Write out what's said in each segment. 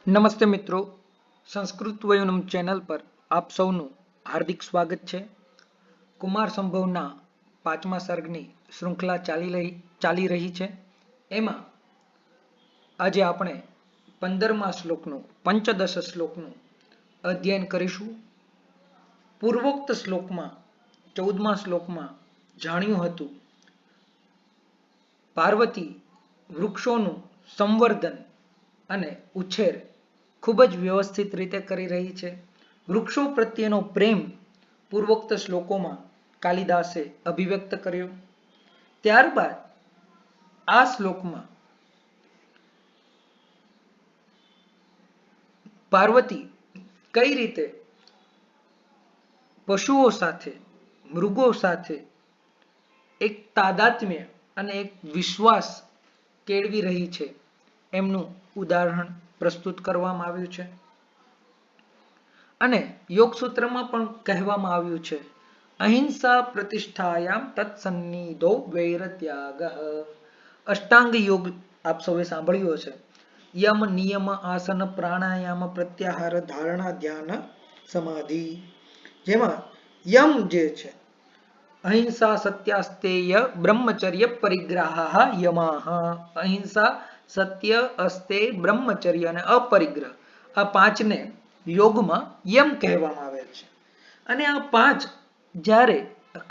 નમસ્તે મિત્રો, સંસ્કૃત વયુનમ ચેનલ પર આપ સૌનું હાર્દિક સ્વાગત છે. કુમાર સંભવના 5મા સર્ગની શૃંખલા ચાલી રહી છે. એમાં આજે આપણે 15મા શ્લોકનું પંચદશ શ્લોકનું અધ્યયન કરીશું. પૂર્વોક્ત શ્લોકમાં 14મા શ્લોકમાં જાણ્યું હતું પાર્વતી વૃક્ષોનું સંવર્ધન અને ઉછેર ખૂબ જ વ્યવસ્થિત રીતે કરી રહી છે. વૃક્ષો પ્રત્યેનો પ્રેમ પૂર્વોક્ત શ્લોકોમાં કાલિદાસે અભિવ્યક્ત કર્યો. ત્યારબાદ આ શ્લોકમાં પાર્વતી કઈ રીતે પશુઓ સાથે, મૃગો સાથે એક તાદાત્મ્ય અને એક વિશ્વાસ કેળવી રહી છે એમનું ઉદાહરણ પ્રસ્તુત કરવામાં આવ્યું છે. અને યોગસૂત્રમાં પણ કહેવામાં આવ્યું છે અહિંસા પ્રતિષ્ઠાયામ તત્સન્નિધો વૈરત્યાગઃ. અષ્ટાંગ યોગ આપ સૌએ સાંભળ્યો છે. યમ નિયમ આસન પ્રાણાયામ પ્રત્યાહાર ધારણા ધ્યાન સમાધિ. જેમાં યમ જે છે અહિંસા સત્યાસ્તેય બ્રહ્મચર્ય પરિગ્રહ યમાહ. અહિંસા, સત્ય, અસ્તેય, બ્રહ્મચર્ય અને અપરિગ્રહ આ પાંચને યોગમાં યમ કહેવામાં આવે છે. અને આ પાંચ જ્યારે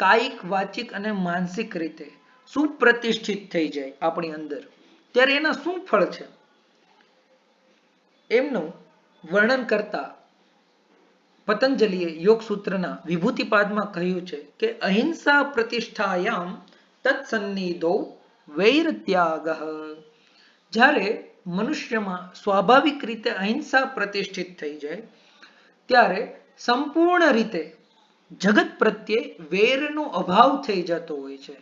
કાયિક, વાચિક અને માનસિક રીતે સુપ્રતિષ્ઠિત થઈ જાય આપણી અંદર, ત્યારે એના શું ફળ છે એમનું વર્ણન કરતા પતંજલિએ યોગસૂત્રના વિભૂતિપાદમાં કહ્યું છે કે અહિંસા પ્રતિષ્ઠાયામ તત્સન્નિધો વૈરત્યાગઃ. જ્યારે મનુષ્યમાં સ્વાભાવિક રીતે અહિંસા પ્રતિષ્ઠિત થઈ જાય ત્યારે સંપૂર્ણ રીતે જગત પ્રત્યે વેરનો અભાવ થઈ જતો હોય છે.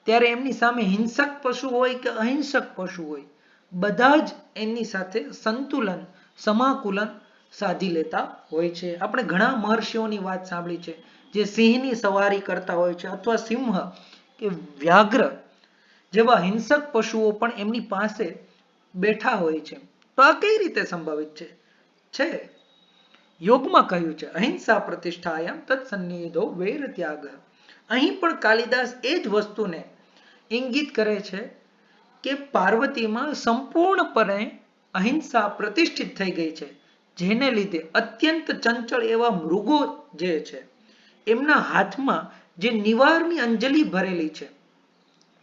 ત્યારે એમની સામે હિંસક પશુ હોય કે અહિંસક પશુ હોય, બધા જ એમની સાથે સંતુલન, સમાકુલન સાધી લેતા હોય છે. આપણે ઘણા મહર્ષિઓની વાત સાંભળી છે જે સિંહની સવારી કરતા હોય છે, અથવા સિંહ કે વ્યાઘ્ર જેવા હિંસક પશુઓ પણ એમની પાસે બેઠા હોય છે. તો આ કઈ રીતે સંભવિત છે? યોગમાં કહ્યું છે અહિંસા પ્રતિષ્ઠાયામ તત્સન્નિધો વૈરત્યાગઃ. અહીં પણ કાલિદાસ એ જ વસ્તુને ઇંગિત કરે છે કે પાર્વતીમાં સંપૂર્ણપણે અહિંસા પ્રતિષ્ઠિત થઈ ગઈ છે, જેને લીધે અત્યંત ચંચળ એવા મૃગો જે છે એમના હાથમાં જે નિવારની અંજલિ ભરેલી છે,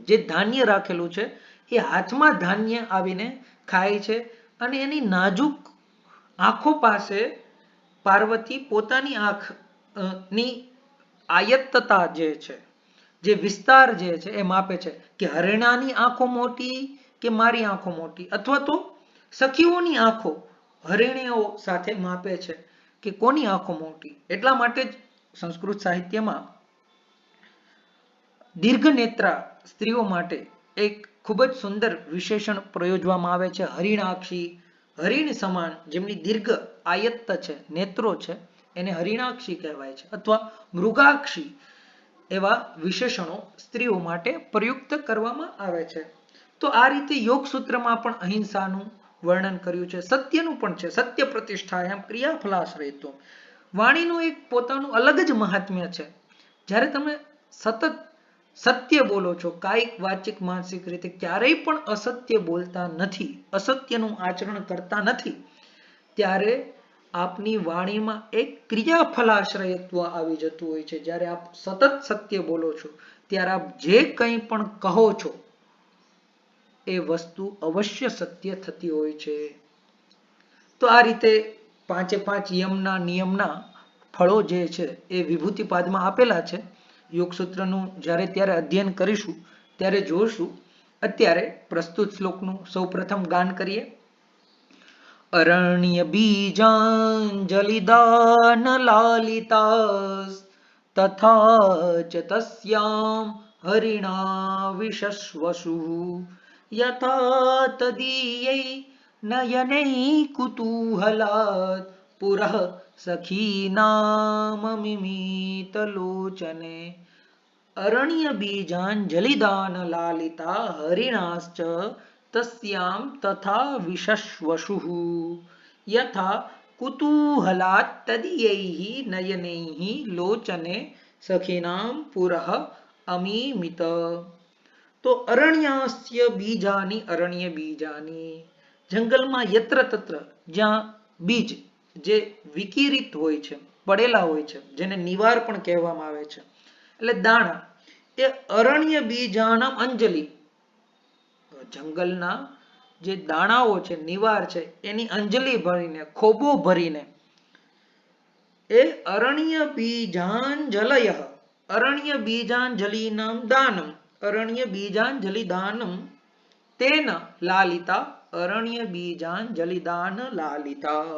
જે ધાન્ય રાખેલું છે એ હાથમાં ધાન્ય આવીને ખાય છે. અને એની નાજુક આંખો પાસે પાર્વતી પોતાની આંખની આયત્તતા જે છે, જે વિસ્તાર જે છે એ માપે છે કે હરણાની આંખો મોટી કે મારી આંખો મોટી, અથવા તો સખીઓની આંખો હરિણીઓ સાથે માપે છે કે કોની આંખો મોટી. એટલા માટે જ સંસ્કૃત સાહિત્યમાં દીર્ઘનેત્રા સ્ત્રીઓ માટે એક ખૂબ જ સુંદર વિશેષણ પ્રયોજવામાં આવે છે. હરિણાક્ષી, હરિણ સમાન જેમની દીર્ઘ આયત્ત છે, નેત્રો છે, એને હરિણાક્ષી કહેવાય છે, અથવા મૃગાક્ષી એવા વિશેષણો સ્ત્રીઓ માટે પ્રયુક્ત કરવામાં આવે છે. તો આ રીતે યોગસૂત્રમાં પણ અહિંસાનું વર્ણન કર્યું છે. સત્યનું પણ છે, સત્ય પ્રતિષ્ઠાયામ ક્રિયાફલાશ્રયત્વ. વાણીનું એક પોતાનું અલગ જ મહાત્મ્ય છે. જ્યારે તમે સતત સત્ય બોલો છો, કાયિક, વાચિક, માનસિક રીતે ક્યારેય પણ અસત્ય બોલતા નથી, અસત્યનું આચરણ કરતા નથી, ત્યારે આપની વાણીમાં એક ક્રિયાફલાશ્રયત્વ આવી જતું હોય છે. જ્યારે આપ સતત સત્ય બોલો છો ત્યારે આપ જે કંઈ પણ કહો છો એ વસ્તુ અવશ્ય સત્ય થતી હોય છે. તો આ રીતે પાંચે પાંચ યમના નિયમના ફળો જે છે એ વિભૂતિપાદમાં આપેલા છે. યોગસૂત્રનું જ્યારે ત્યારે અધ્યયન કરીશું ત્યારે જોઈશું. અત્યારે પ્રસ્તુત શ્લોકનું સૌપ્રથમ ગાન કરીએ. અરણ્ય બીજાંજલિદાન લાલિતાસ તથા ચ તસ્યામ હરિણા વિશશ્વસુ યથા તદીયૈ નયનૈ કુતૂહલાત પુરઃ સખીનામ મિમિતલોચને. અરણ્ય બીજાંજલિદાન લાલિતા હરિણાશ્ચ તસ્યામ તથા વિશશ્વસુ. યથા કુતૂહલાત તદીયૈ નયનૈ લોચને સખીનામ પુરઃ અમીમિત. તો અરણ્યસ્ય બીજાની અરણ્ય બીજાની, જંગલમાં યત્ર તત્ર જ્યાં બીજ જે વિકિરિત હોય છે, પડેલા હોય છે, જેને નિવાર પણ કહેવામાં આવે છે, એટલે દાણા, એ અરણ્ય બીજાનામ અંજલિ, જંગલના જે દાણાઓ છે, નિવાર છે, એની અંજલિ ભરીને, ખોબો ભરીને, એ અરણ્ય બીજાંજલય, અરણ્ય બીજાંજલિ નામ દાનમ, અરણ્ય બીજાંજલિ દાનમ તેન લાલિતા, અરણ્ય બીજાંજલિ દાન લાલિતા.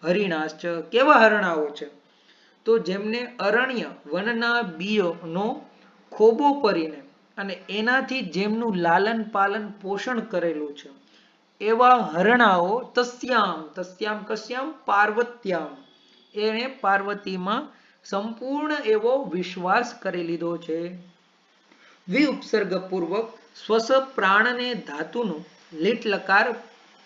હરિણાશ્ચ, કેવા હરણાઓ છે? તો જેમને અરણ્ય વનના બીઓનો ખોબો કરીને અને એનાથી જેમનું લાલન પાલન પોષણ કરેલું છે, એવા હરણાઓ તસ્યામ, તસ્યામ કસ્યામ પાર્વત્યામ, એને પાર્વતીમાં સંપૂર્ણ એવો વિશ્વાસ કરી લીધો છે. વિઉપસર્ગ પૂર્વક સ્વસ પ્રાણને ધાતુનું લીટ લકાર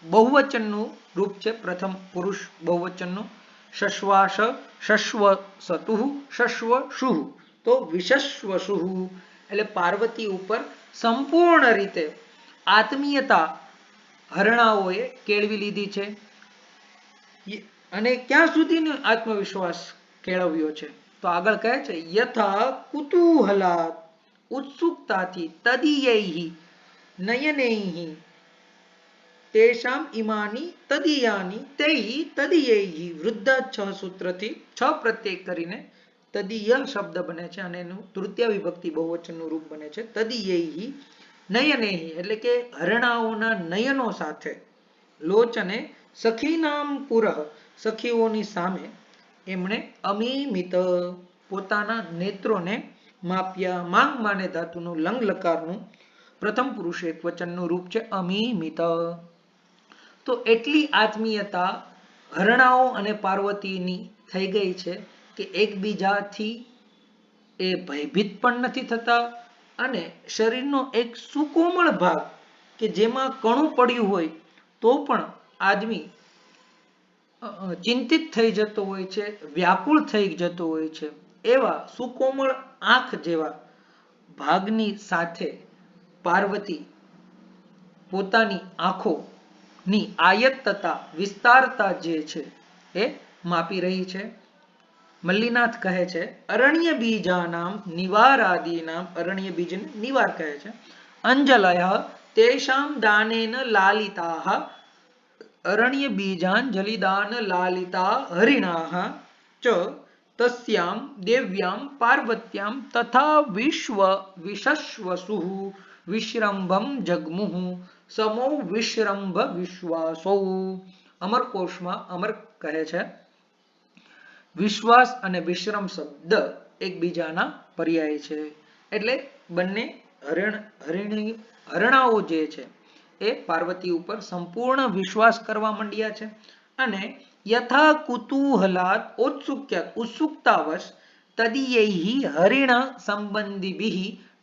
બહુવચનનું રૂપ છે, પ્રથમ પુરુષ બહુવચનનું. શશ્વાશ, શશ્વસતુઃ, શશ્વશુઃ, તો વિશશ્વશુઃ એટલે પાર્વતી ઉપર સંપૂર્ણ રીતે આત્મીયતા હરણાઓએ કેળવી લીધી છે. અને ક્યાં સુધીનો આત્મવિશ્વાસ કેળવ્યો છે? તો આગળ કહે છે યથા કુતૂહલાત, ઉત્સુકતાથી, તદીયૈ નયનૈ તેષામ ઇમાની તદીયાની તૈ તદીયૈ, વૃદ્ધા છ સૂત્રથી છ પ્રત્યય કરીને તદીય શબ્દ બને છે અને એનું તૃતીય વિભક્તિ બહુવચનનું રૂપ બને છે. તદીયૈ નયનૈ એટલે કે હરણાઓના નયનો સાથે, લોચને સખીનામ પુરઃ સખીઓની સામે એમણે અમીમિત પોતાના નેત્રોને માપ્યા. માંગ માને ધાતુનું લંગ લકારનું પ્રથમ પુરુષ એક વચનનું રૂપ છે અમીમિત. તો એટલી આત્મીયતા હરણાઓ અને પાર્વતીની થઈ ગઈ છે કે એકબીજાથી એ ભયભીત પણ નથી થતા, અને શરીરનો એક સુકોમળ ભાગ કે જેમાં કણું પડ્યું હોય તો પણ આદમી ચિંતિત થઈ જતો હોય છે, વ્યાકુળ થઈ જતો હોય છે, એવા સુકોમળ આંખ જેવા ભાગની સાથે પાર્વતી પોતાની આંખોની આયતતા, વિસ્તારતા જે છે એ માપી રહી છે. મલ્લીનાથ કહે છે અરણ્ય બીજાનામ નિવારાદીનામ, અરણ્ય બીજને નિવાર કહે છે, અંજલય તેષામ દાનેન લાલિતાઃ, અરણ્ય બીજાંજલિદાન લાલિતા હરિણાઃ ચ તસ્યામ દેવ્યામ પાર્વત્યામ તથા વિશશ્વસુઃ વિશ્રંભમ જગ્મુઃ સમો વિશ્રંભ વિશ્વાસૌ. અમરકોશમાં અમર કહે છે વિશ્વાસ અને વિશ્રમ શબ્દ એકબીજાના પર્યાય છે, એટલે બંને હરણાઓ જે છે એ પાર્વતી ઉપર સંપૂર્ણ વિશ્વાસ કરવા માંડ્યા છે. અને યથા કુતૂહલાત ઔત્સુક્યાત, ઉત્સુકતાવશ તદીયૈ હરિણ સંબંધીભિઃ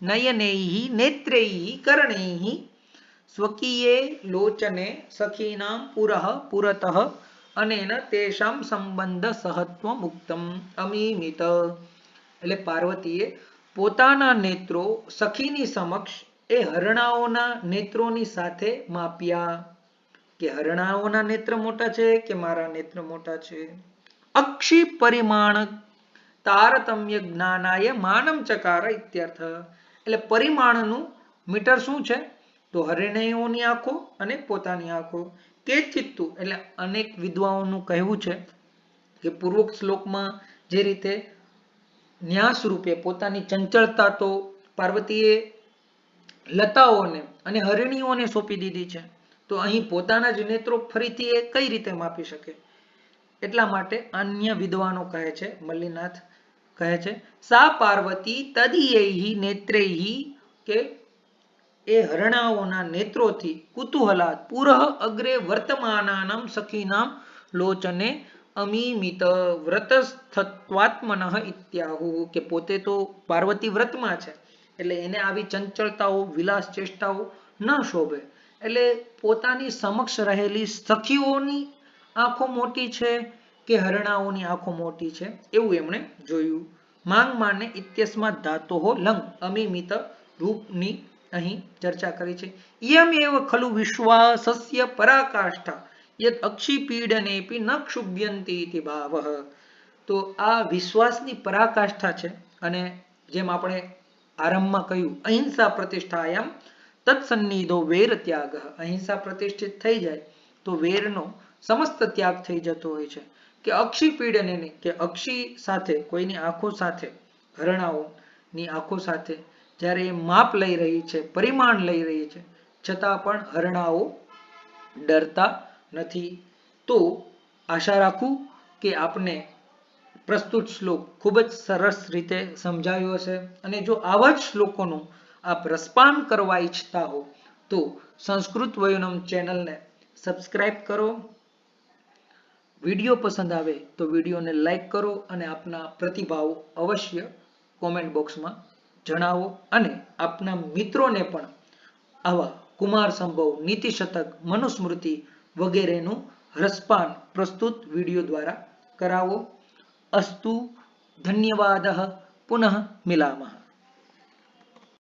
નયનૈ નેત્રૈ કર્ણૈ સ્વકીયે લોચને સખીનામ પુરઃ પુરતઃ અનેન તેષામ સંબંધ સહત્વમ ઉક્તમ અમીમિત. એટલે પાર્વતીએ પોતાના નેત્રો સખીની સમક્ષ એ હરણાઓના નેત્રોની સાથે માપ્યા કે હરણાઓના નેત્ર મોટા છે કે મારા નેત્ર મોટા છે. અક્ષી પરિમાણ તારતમ્ય જ્ઞાનાય માનમ ચકાર ઇત્યર્થ. એટલે પરિમાણનું મીટર શું છે? તો હરણાઓની આંખો અને પોતાની આંખો. કેચિત્તુ એટલે અનેક વિદ્વાનોનું કહેવું છે કે પૂર્વોક્ત શ્લોકમાં જે રીતે ન્યાસ રૂપે પોતાની ચંચળતા તો પાર્વતીએ લતાઓને અને હરિણીઓને સોંપી દીધી છે, તો અહીં પોતાના જ નેત્રો ફરીથી એ કઈ રીતે માપી શકે? એટલા માટે અન્ય વિદ્વાનો કહે છે, મલ્લીનાથ કહે છે સા પાર્વતી તદીયૈ નેત્રૈ, કે એ હરણાઓના નેત્રોથી કુતૂહલાત પુરઃ અગ્રે વર્તમાનાનામ સખીનામ લોચને અમીમિત વ્રતસ્થત્વાત્મનઃ ઇત્યાહુ, કે પોતે તો પાર્વતી વ્રતમાં છે એટલે એને આવી ચંચળતાઓ, વિલાસ ચેષ્ટાઓ ન શોભે, એટલે પોતાની સમક્ષ રહેલી સખીઓની આંખો મોટી છે કે હરણાઓની આંખો મોટી છે એવું એમણે જોયું. માંગ માને ઇત્યસ્માત ધાતોઃ લંગ અમિમિત રૂપની અહીં ચર્ચા કરી છે. ઇયમ એવ ખલુ વિશ્વાસસ્ય પરાકાષ્ઠા યદ અક્ષિપીડનેપી ન ક્ષુભ્યન્તિ ઇતિ ભાવઃ. તો આ વિશ્વાસની પરાકાષ્ઠા છે અને જેમ આપણે આરંભમાં કહ્યું અહિંસા પ્રતિષ્ઠાયામ તત્સન્નિધો વેર ત્યાગ. અહિંસા પ્રતિષ્ઠિત થઈ જાય તો વેરનો સમસ્ત ત્યાગ થઈ જતો હોય છે. કે અક્ષિપીડને કે અક્ષી સાથે કોઈની આંખો સાથે હરણાઓની આંખો સાથે જ્યારે એ માપ લઈ રહી છે પરિમાણ લઈ રહી છે છતાં પણ હરણાઓ ડરતા નથી. તો આશા રાખું કે આપને પ્રસ્તુત શ્લોક ખૂબ જ સરસ રીતે સમજાયો હશે અને જો આવા જ શ્લોકોનું આપ રસપાન કરવા ઈચ્છતા હો તો સંસ્કૃત વયુનમ ચેનલને સબસ્ક્રાઇબ કરો. વિડીયો પસંદ આવે તો વિડીયોને લાઈક કરો અને આપના પ્રતિભાવ અવશ્ય કોમેન્ટ બોક્સમાં જણાવો અને આપના મિત્રોને પણ આવા કુમાર સંભવ, નીતિ શતક, મનુસ્મૃતિ વગેરેનું રસપાન પ્રસ્તુત વિડીયો દ્વારા કરાવો. અસ્તુ ધન્યવાદઃ પુનઃ મિલામઃ.